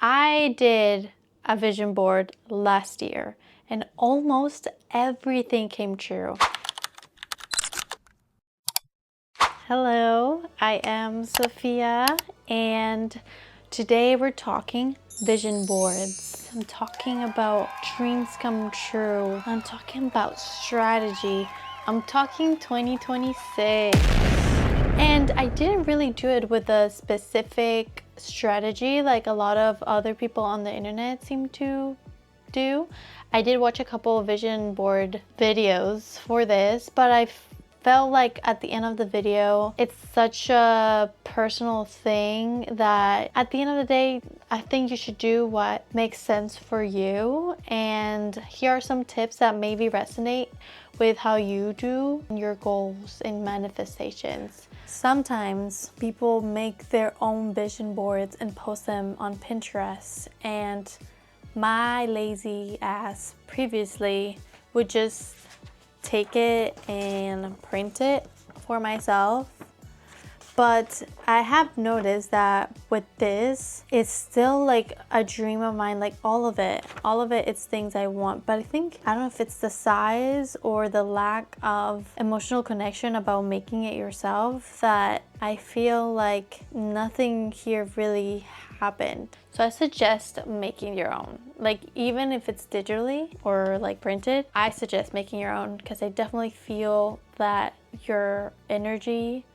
I did a vision board last year and almost everything came true. Hello, I am Sophia and today we're talking vision boards. I'm talking about dreams come true. I'm talking about strategy. I'm talking 2026. And I didn't really do it with a specific strategy like a lot of other people on the internet seem to do. I did watch a couple of vision board videos for this, but I felt like at the end of the video, it's such a personal thing that at the end of the day, I think you should do what makes sense for you. And here are some tips that maybe resonate with how you do your goals and manifestations. Sometimes people make their own vision boards and post them on Pinterest, and my lazy ass previously would just take it and print it for myself. But I have noticed that with this, it's still like a dream of mine, like all of it, it's things I want. But I don't know if it's the size or the lack of emotional connection about making it yourself, that I feel like nothing here really happened. So I suggest making your own. Like even if it's digitally or like printed, I suggest making your own because I definitely feel that your energy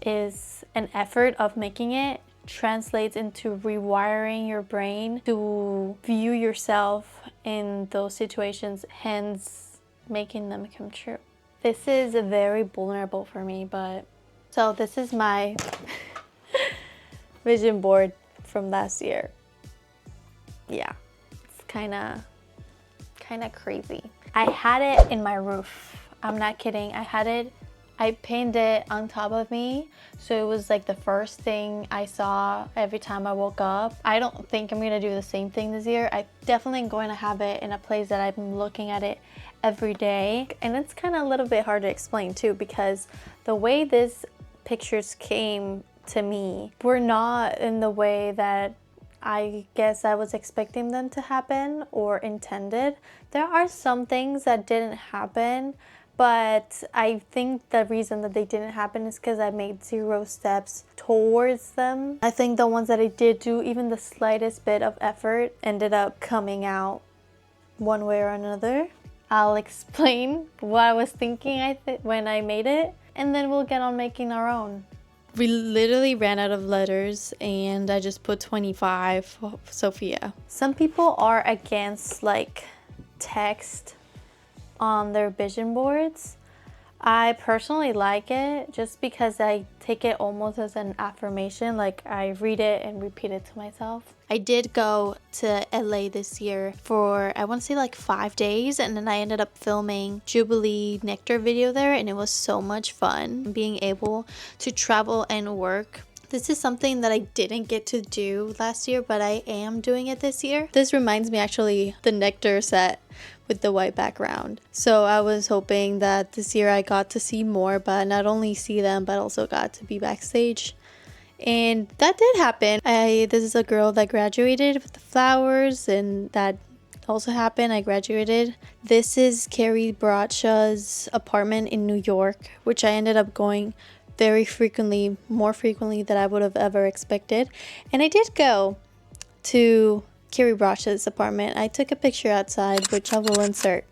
is an effort of making it translates into rewiring your brain to view yourself in those situations, hence making them come true. This is very vulnerable for me, but so this is my vision board from last year. Yeah, it's kind of crazy. I had it in my roof. I'm not kidding. I pinned it on top of me, so it was like the first thing I saw every time I woke up. I don't think I'm gonna do the same thing this year. I definitely am going to have it in a place that I'm looking at it every day. And it's kind of a little bit hard to explain too, because the way these pictures came to me were not in the way that I guess I was expecting them to happen or intended. There are some things that didn't happen, but I think the reason that they didn't happen is because I made 0 steps towards them. I think the ones that I did do, even the slightest bit of effort, ended up coming out one way or another. I'll explain what I was thinking when I made it, and then we'll get on making our own. We literally ran out of letters and I just put 25 for Sophia. Some people are against like text on their vision boards. I personally like it just because I take it almost as an affirmation, like I read it and repeat it to myself. I did go to LA this year for I want to say like 5 days, and then I ended up filming Jubilee Nectar video there, and it was so much fun being able to travel and work. This is something that I didn't get to do last year, but I am doing it this year. This reminds me actually the Nectar set with the white background. So I was hoping that this year I got to see more, but not only see them, but also got to be backstage. And that did happen. This is a girl that graduated with the flowers, and that also happened. I graduated. This is Carrie Bradsha's apartment in New York, which I ended up going very frequently, more frequently than I would have ever expected. And I did go to Carrie Bradsha's apartment. I took a picture outside, which I will insert.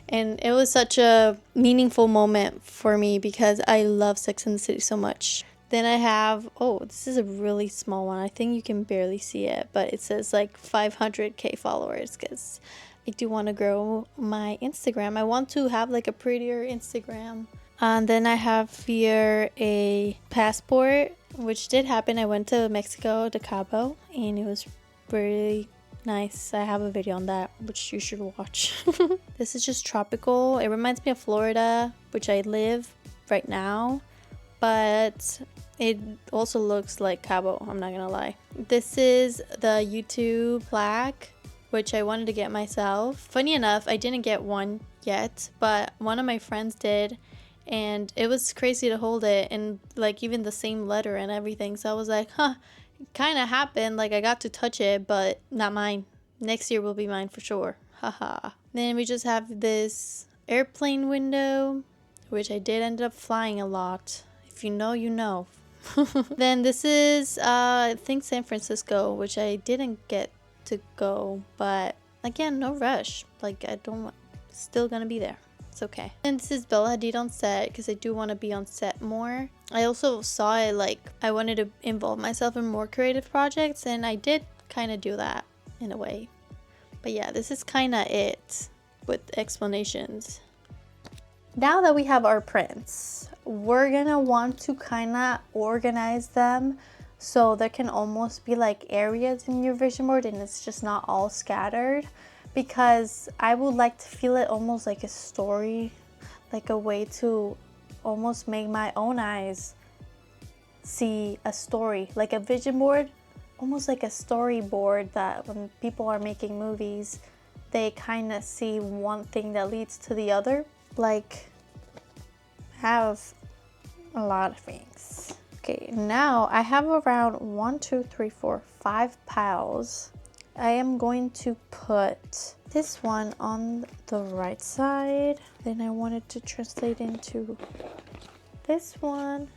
And it was such a meaningful moment for me because I love Sex and the City so much. Then I have, this is a really small one. I think you can barely see it, but it says like 500k followers because I do want to grow my Instagram. I want to have like a prettier Instagram. And then I have here a passport, which did happen. I went to Mexico, to Cabo, and it was really nice. I have a video on that, which you should watch. This is just tropical. It reminds me of Florida, which I live right now, but it also looks like Cabo, I'm not gonna lie. This is the YouTube plaque, which I wanted to get myself. Funny enough, I didn't get one yet, but one of my friends did, and it was crazy to hold it, and like even the same letter and everything. So I was like, kind of happened. Like, I got to touch it, but not mine. Next year will be mine for sure. Haha. Then we just have this airplane window, which I did end up flying a lot. If you know, you know. Then this is, I think San Francisco, which I didn't get to go, but again, no rush. Like, still gonna be there. It's okay. And this is Bella Hadid on set, because I do want to be on set more. I also saw it, like, I wanted to involve myself in more creative projects, and I did kind of do that in a way. But yeah, this is kind of it with explanations. Now that we have our prints, we're gonna want to kind of organize them so there can almost be like areas in your vision board and it's just not all scattered, because I would like to feel it almost like a story, like a way to almost make my own eyes see a story, like a vision board, almost like a storyboard that when people are making movies, they kind of see one thing that leads to the other. Like, have a lot of things. Okay, now I have around 5 piles. I am going to put this one on the right side. Then I wanted to translate into this one.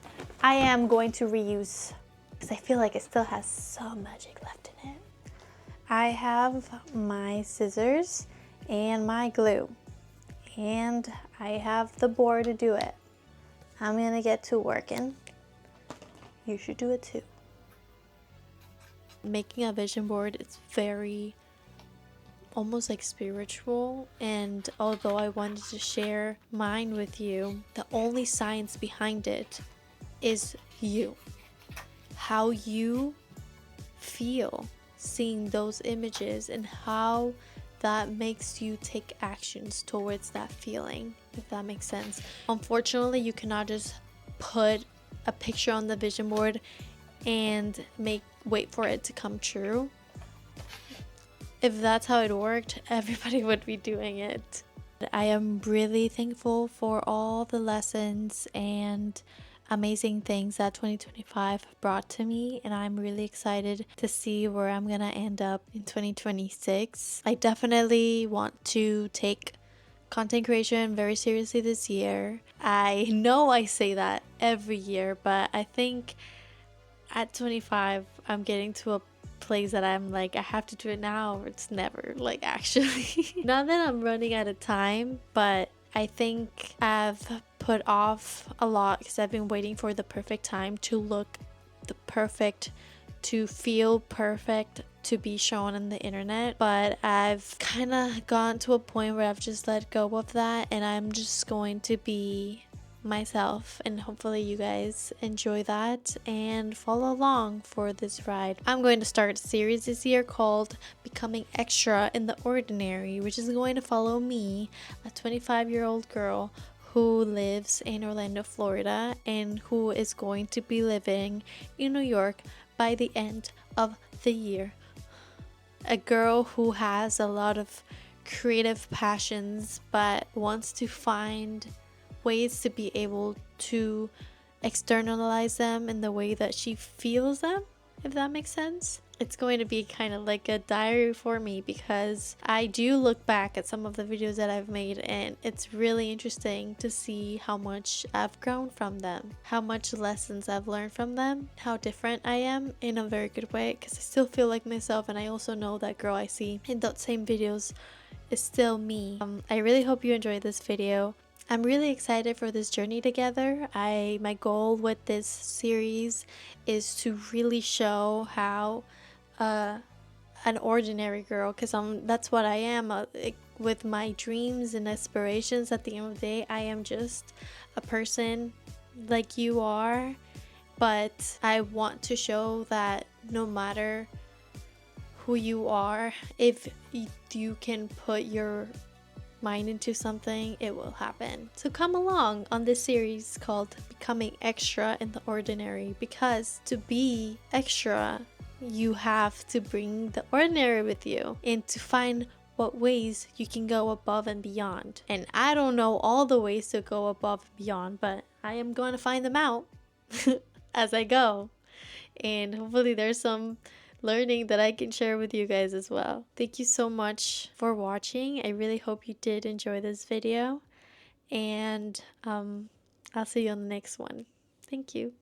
I am going to reuse because I feel like it still has some magic left in it. I have my scissors and my glue, and I have the board to do it. I'm gonna get to working. You should do it too. Making a vision board is very almost like spiritual, and although I wanted to share mine with you, the only science behind it is you. How you feel seeing those images and how that makes you take actions towards that feeling, if that makes sense. Unfortunately, you cannot just put a picture on the vision board and wait for it to come true. If that's how it worked, everybody would be doing it. I am really thankful for all the lessons and amazing things that 2025 brought to me, and I'm really excited to see where I'm gonna end up in 2026. I definitely want to take content creation very seriously this year. I know I say that every year, but I think at 25 I'm getting to a place that I'm like, I have to do it now or it's never, like, actually. Not that I'm running out of time, but I think I've put off a lot because I've been waiting for the perfect time to look the perfect, to feel perfect, to be shown on the internet. But I've kind of gone to a point where I've just let go of that, and I'm just going to be myself, and hopefully you guys enjoy that and follow along for this ride. I'm going to start a series this year called Becoming Extra in the Ordinary, which is going to follow me, a 25-year-old girl who lives in Orlando, Florida, and who is going to be living in New York by the end of the year. A girl who has a lot of creative passions but wants to find ways to be able to externalize them in the way that she feels them, if that makes sense. It's going to be kind of like a diary for me, because I do look back at some of the videos that I've made, and it's really interesting to see how much I've grown from them, how much lessons I've learned from them, how different I am in a very good way, because I still feel like myself, and I also know that girl I see in those same videos is still me. I really hope you enjoyed this video. I'm really excited for this journey together. My goal with this series is to really show how an ordinary girl, because that's what I am, with my dreams and aspirations. At the end of the day, I am just a person like you are, but I want to show that no matter who you are, if you can put your mind into something, it will happen. So come along on this series called Becoming Extra in the Ordinary, because to be extra, you have to bring the ordinary with you and to find what ways you can go above and beyond. And I don't know all the ways to go above and beyond, but I am going to find them out as I go. and hopefully there's some learning that I can share with you guys as well. Thank you so much for watching. I really hope you did enjoy this video, and I'll see you on the next one. Thank you.